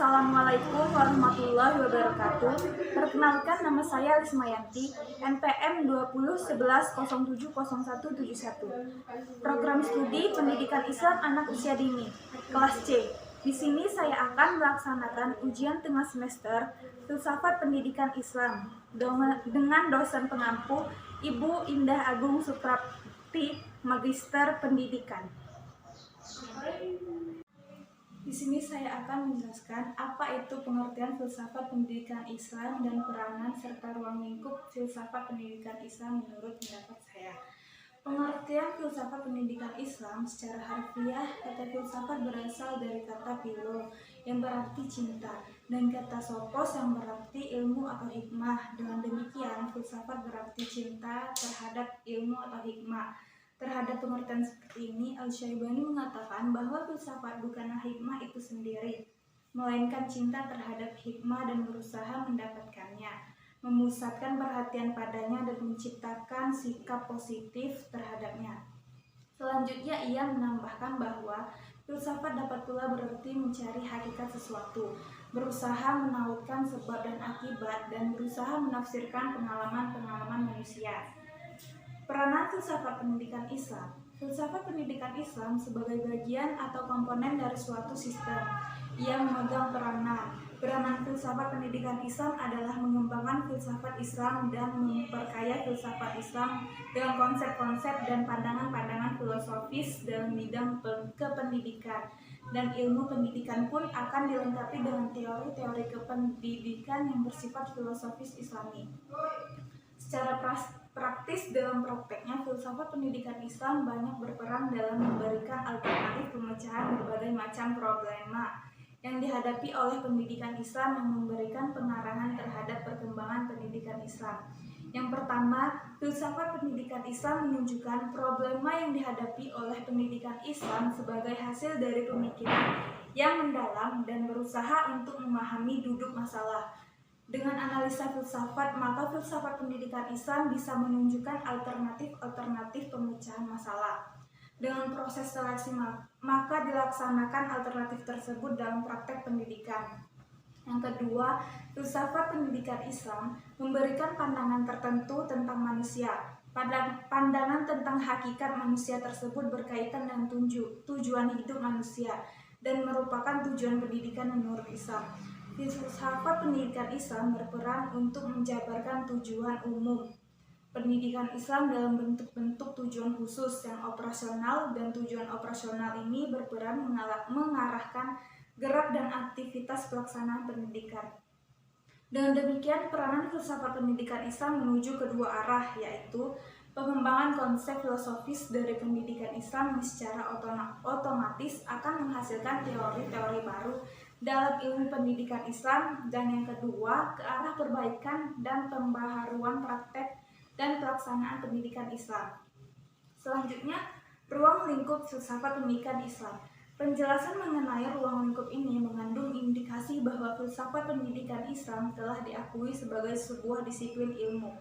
Assalamualaikum warahmatullahi wabarakatuh. Perkenalkan, nama saya Lismayanti, NPM 2011070171. Program studi Pendidikan Islam Anak Usia Dini, kelas C. Di sini saya akan melaksanakan ujian tengah semester Filsafat Pendidikan Islam dengan dosen pengampu Ibu Indah Agung Suprapti, Magister Pendidikan. Di sini saya akan menjelaskan apa itu pengertian filsafat pendidikan Islam dan peranan serta ruang lingkup filsafat pendidikan Islam menurut pendapat saya. Pengertian filsafat pendidikan Islam secara harfiah, kata filsafat berasal dari kata philo yang berarti cinta dan kata sophos yang berarti ilmu atau hikmah. Dengan demikian, filsafat berarti cinta terhadap ilmu atau hikmah. Terhadap pengertian seperti ini, Al-Syaibani mengatakan bahwa filsafat bukanlah hikmah itu sendiri, melainkan cinta terhadap hikmah dan berusaha mendapatkannya, memusatkan perhatian padanya dan menciptakan sikap positif terhadapnya. Selanjutnya, ia menambahkan bahwa filsafat dapat pula berarti mencari hakikat sesuatu, berusaha menautkan sebab dan akibat, dan berusaha menafsirkan pengalaman-pengalaman manusia. Peranan filsafat pendidikan Islam. Filsafat pendidikan Islam sebagai bagian atau komponen dari suatu sistem. Ia memegang peranan. Peranan filsafat pendidikan Islam adalah mengembangkan filsafat Islam dan memperkaya filsafat Islam dengan konsep-konsep dan pandangan-pandangan filosofis dalam bidang kependidikan. Dan ilmu pendidikan pun akan dilengkapi dengan teori-teori kependidikan yang bersifat filosofis Islami. Secara praktis dalam prakteknya, filsafat pendidikan Islam banyak berperan dalam memberikan alternatif pemecahan berbagai macam problema yang dihadapi oleh pendidikan Islam yang memberikan pengarahan terhadap perkembangan pendidikan Islam. Yang pertama, filsafat pendidikan Islam menunjukkan problema yang dihadapi oleh pendidikan Islam sebagai hasil dari pemikiran yang mendalam dan berusaha untuk memahami duduk masalah. Dengan analisa filsafat, maka filsafat pendidikan Islam bisa menunjukkan alternatif pemecahan masalah. Dengan proses seleksi, maka dilaksanakan alternatif tersebut dalam praktek pendidikan. Yang kedua, filsafat pendidikan Islam memberikan pandangan tertentu tentang manusia. Pandangan tentang hakikat manusia tersebut berkaitan dengan tujuan hidup manusia dan merupakan tujuan pendidikan menurut Islam. Filsafat pendidikan Islam berperan untuk menjabarkan tujuan umum pendidikan Islam dalam bentuk-bentuk tujuan khusus yang operasional, dan tujuan operasional ini berperan mengarahkan gerak dan aktivitas pelaksanaan pendidikan. Dengan demikian, peranan filsafat pendidikan Islam menuju kedua arah, yaitu pengembangan konsep filosofis dari pendidikan Islam yang secara otomatis akan menghasilkan teori-teori baru dalam ilmu pendidikan Islam, dan yang kedua, ke arah perbaikan dan pembaharuan praktek dan pelaksanaan pendidikan Islam. Selanjutnya, ruang lingkup filsafat pendidikan Islam. Penjelasan mengenai ruang lingkup ini mengandung indikasi bahwa filsafat pendidikan Islam telah diakui sebagai sebuah disiplin ilmu.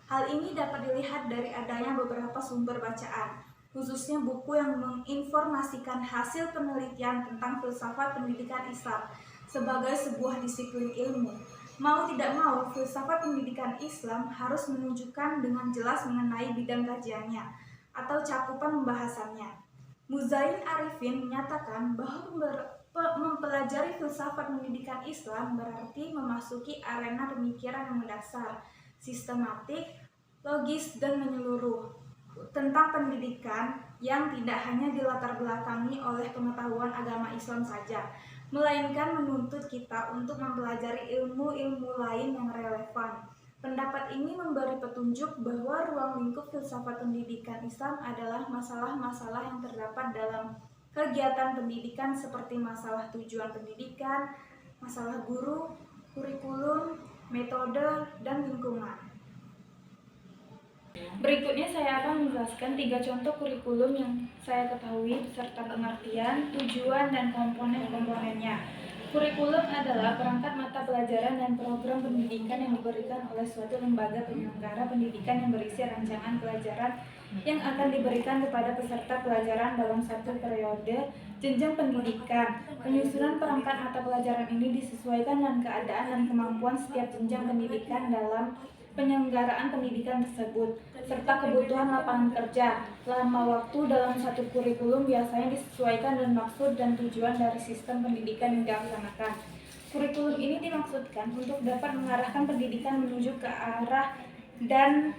Hal ini dapat dilihat dari adanya beberapa sumber bacaan, khususnya buku yang menginformasikan hasil penelitian tentang filsafat pendidikan Islam sebagai sebuah disiplin ilmu. Mau tidak mau, filsafat pendidikan Islam harus menunjukkan dengan jelas mengenai bidang kajiannya atau cakupan pembahasannya. Muzain Arifin menyatakan bahwa mempelajari filsafat pendidikan Islam berarti memasuki arena pemikiran yang mendasar, sistematik, logis, dan menyeluruh tentang pendidikan yang tidak hanya dilatar belakangi oleh pengetahuan agama Islam saja, melainkan menuntut kita untuk mempelajari ilmu-ilmu lain yang relevan. Pendapat ini memberi petunjuk bahwa ruang lingkup filsafat pendidikan Islam adalah masalah-masalah yang terdapat dalam kegiatan pendidikan seperti masalah tujuan pendidikan, masalah guru, kurikulum, metode, dan lingkungan. Berikutnya saya akan menjelaskan 3 contoh kurikulum yang saya ketahui beserta pengertian, tujuan, dan komponen-komponennya. Kurikulum adalah perangkat mata pelajaran dan program pendidikan yang diberikan oleh suatu lembaga penyelenggara pendidikan yang berisi rancangan pelajaran yang akan diberikan kepada peserta pelajaran dalam satu periode jenjang pendidikan. Penyusunan perangkat mata pelajaran ini disesuaikan dengan keadaan dan kemampuan setiap jenjang pendidikan dalam penyelenggaraan pendidikan tersebut, serta kebutuhan lapangan kerja. Lama waktu dalam satu kurikulum biasanya disesuaikan dengan maksud dan tujuan dari sistem pendidikan yang dilaksanakan. Kurikulum ini dimaksudkan untuk dapat mengarahkan pendidikan menuju ke arah dan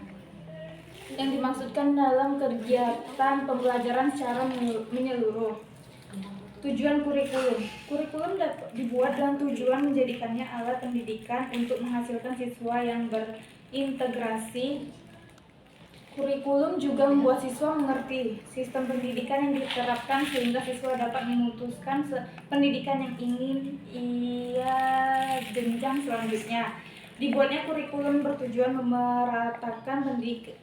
yang dimaksudkan dalam kegiatan pembelajaran secara menyeluruh. Tujuan kurikulum. Kurikulum dapat dibuat dengan tujuan menjadikannya alat pendidikan untuk menghasilkan siswa yang berintegrasi. Kurikulum juga membuat siswa mengerti sistem pendidikan yang diterapkan sehingga siswa dapat memutuskan pendidikan yang ingin ia jenjang selanjutnya. Dibuatnya kurikulum bertujuan memeratakan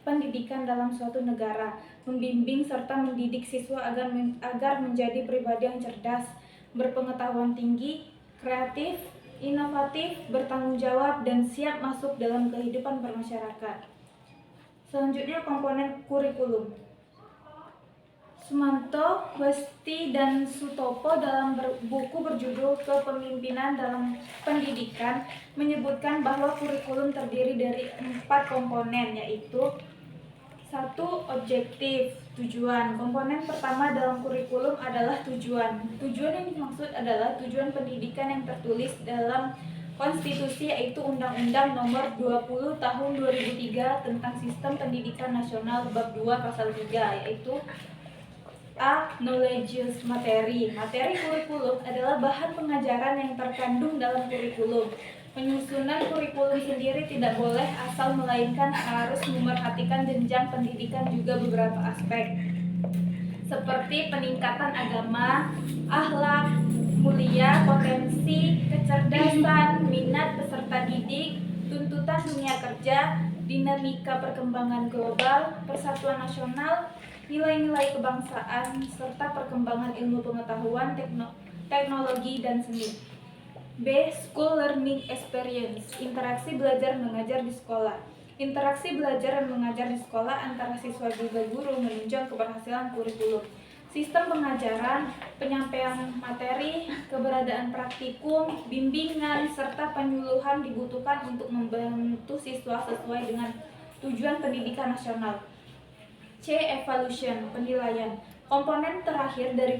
pendidikan dalam suatu negara, membimbing serta mendidik siswa agar menjadi pribadi yang cerdas, berpengetahuan tinggi, kreatif, inovatif, bertanggung jawab, dan siap masuk dalam kehidupan bermasyarakat. Selanjutnya komponen kurikulum. Sumanto, Westi, dan Sutopo dalam buku berjudul Kepemimpinan dalam Pendidikan menyebutkan bahwa kurikulum terdiri dari 4 komponen, yaitu 1. Objektif, tujuan. Komponen pertama dalam kurikulum adalah tujuan. Tujuan yang dimaksud adalah tujuan pendidikan yang tertulis dalam konstitusi, yaitu Undang-Undang Nomor 20 Tahun 2003 tentang Sistem Pendidikan Nasional Bab 2 Pasal 3, yaitu A. Knowledge materi. Materi kurikulum adalah bahan pengajaran yang terkandung dalam kurikulum. Penyusunan kurikulum sendiri tidak boleh asal, melainkan harus memerhatikan jenjang pendidikan juga beberapa aspek, seperti peningkatan agama, akhlak mulia, potensi, kecerdasan, minat peserta didik, tuntutan dunia kerja, dinamika perkembangan global, persatuan nasional, nilai-nilai kebangsaan, serta perkembangan ilmu pengetahuan, teknologi, dan seni. B. School Learning Experience, interaksi belajar mengajar di sekolah. Interaksi belajar dan mengajar di sekolah antara siswa juga guru menunjang keberhasilan kurikulum. Sistem pengajaran, penyampaian materi, keberadaan praktikum, bimbingan, serta penyuluhan dibutuhkan untuk membantu siswa sesuai dengan tujuan pendidikan nasional. C. Evaluation, penilaian. Komponen terakhir dari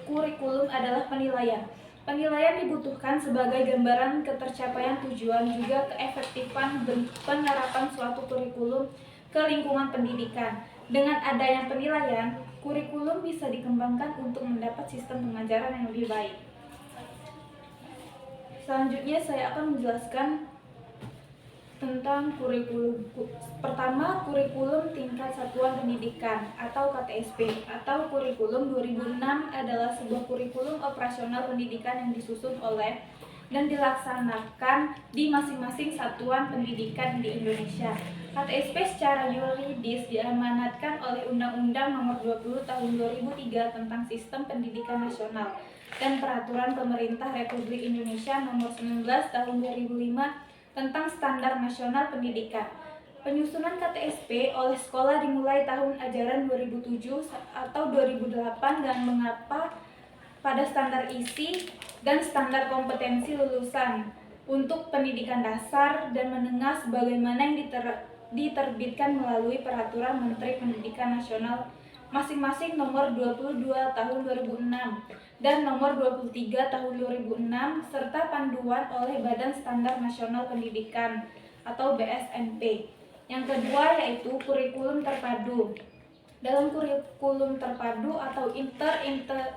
kurikulum adalah penilaian. Penilaian dibutuhkan sebagai gambaran ketercapaian tujuan, juga keefektifan penerapan suatu kurikulum ke lingkungan pendidikan. Dengan adanya penilaian, kurikulum bisa dikembangkan untuk mendapat sistem pengajaran yang lebih baik. Selanjutnya saya akan menjelaskan tentang kurikulum. Pertama, kurikulum tingkat satuan pendidikan atau KTSP atau kurikulum 2006 adalah sebuah kurikulum operasional pendidikan yang disusun oleh dan dilaksanakan di masing-masing satuan pendidikan di Indonesia. KTSP secara yuridis diamanatkan oleh Undang-Undang Nomor 20 Tahun 2003 tentang Sistem Pendidikan Nasional dan Peraturan Pemerintah Republik Indonesia Nomor 19 Tahun 2005 tentang Standar Nasional Pendidikan. Penyusunan KTSP oleh sekolah dimulai tahun ajaran 2007 atau 2008 dan mengapa pada standar isi dan standar kompetensi lulusan untuk pendidikan dasar dan menengah sebagaimana yang diterbitkan melalui Peraturan Menteri Pendidikan Nasional masing-masing nomor 22 tahun 2006 dan nomor 23 tahun 2006 serta panduan oleh Badan Standar Nasional Pendidikan atau BSNP. Yang kedua yaitu kurikulum terpadu. Dalam kurikulum terpadu atau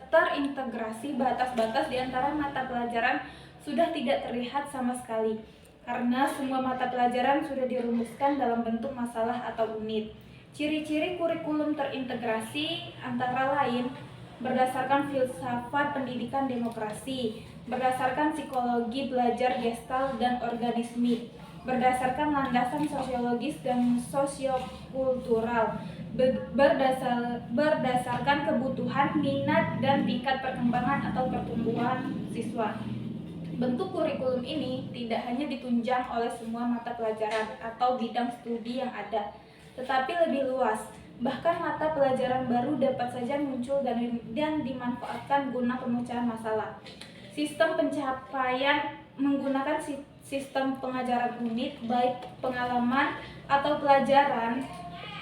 terintegrasi, batas-batas di antara mata pelajaran sudah tidak terlihat sama sekali karena semua mata pelajaran sudah dirumuskan dalam bentuk masalah atau unit. Ciri-ciri kurikulum terintegrasi antara lain berdasarkan filsafat pendidikan demokrasi, berdasarkan psikologi belajar Gestalt dan organismik, berdasarkan landasan sosiologis dan sosiokultural, berdasarkan kebutuhan, minat, dan tingkat perkembangan atau pertumbuhan siswa. Bentuk kurikulum ini tidak hanya ditunjang oleh semua mata pelajaran atau bidang studi yang ada, tetapi lebih luas, Bahkan mata pelajaran baru dapat saja muncul dan dimanfaatkan guna pemecahan masalah. Sistem pencapaian menggunakan sistem pengajaran unit, baik pengalaman atau pelajaran.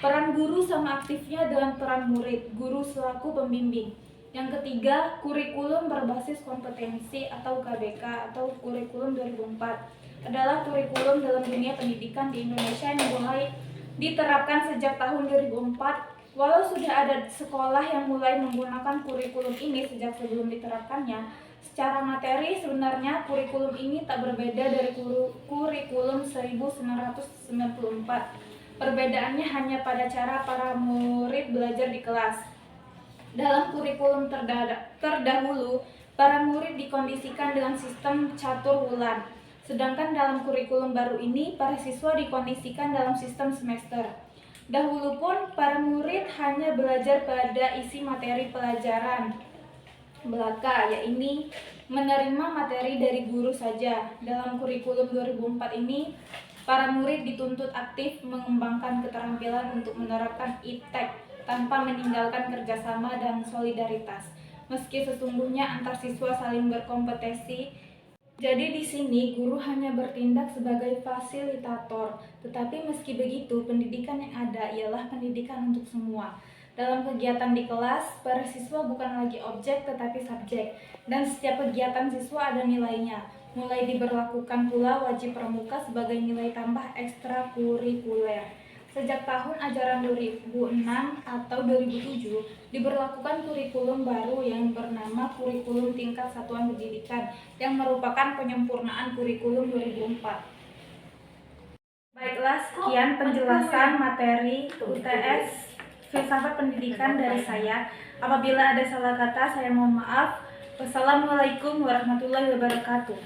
Peran guru sama aktifnya dengan peran murid, guru selaku pembimbing. Yang ketiga, kurikulum berbasis kompetensi atau KBK atau kurikulum 2004 adalah kurikulum dalam dunia pendidikan di Indonesia yang mulai diterapkan sejak tahun 2004. Walau sudah ada sekolah yang mulai menggunakan kurikulum ini sejak sebelum diterapkannya, secara materi sebenarnya kurikulum ini tak berbeda dari kurikulum 1994. Perbedaannya hanya pada cara para murid belajar di kelas. Dalam kurikulum terdahulu, para murid dikondisikan dengan sistem catur wulan. Sedangkan dalam kurikulum baru ini, para siswa dikondisikan dalam sistem semester. Dahulu pun, para murid hanya belajar pada isi materi pelajaran belaka, yaitu menerima materi dari guru saja. Dalam kurikulum 2004 ini, para murid dituntut aktif mengembangkan keterampilan untuk menerapkan iptek tanpa meninggalkan kerjasama dan solidaritas. Meski sesungguhnya antar siswa saling berkompetisi, jadi di sini guru hanya bertindak sebagai fasilitator. Tetapi meski begitu, pendidikan yang ada ialah pendidikan untuk semua. Dalam kegiatan di kelas, para siswa bukan lagi objek tetapi subjek, dan setiap kegiatan siswa ada nilainya. Mulai diberlakukan pula wajib pramuka sebagai nilai tambah ekstrakurikuler. Sejak tahun ajaran 2006 atau 2007, diberlakukan kurikulum baru yang bernama Kurikulum Tingkat Satuan Pendidikan, yang merupakan penyempurnaan kurikulum 2004. Baiklah, sekian penjelasan materi UTS Filsafat Pendidikan dari saya. Apabila ada salah kata, saya mohon maaf. Wassalamualaikum warahmatullahi wabarakatuh.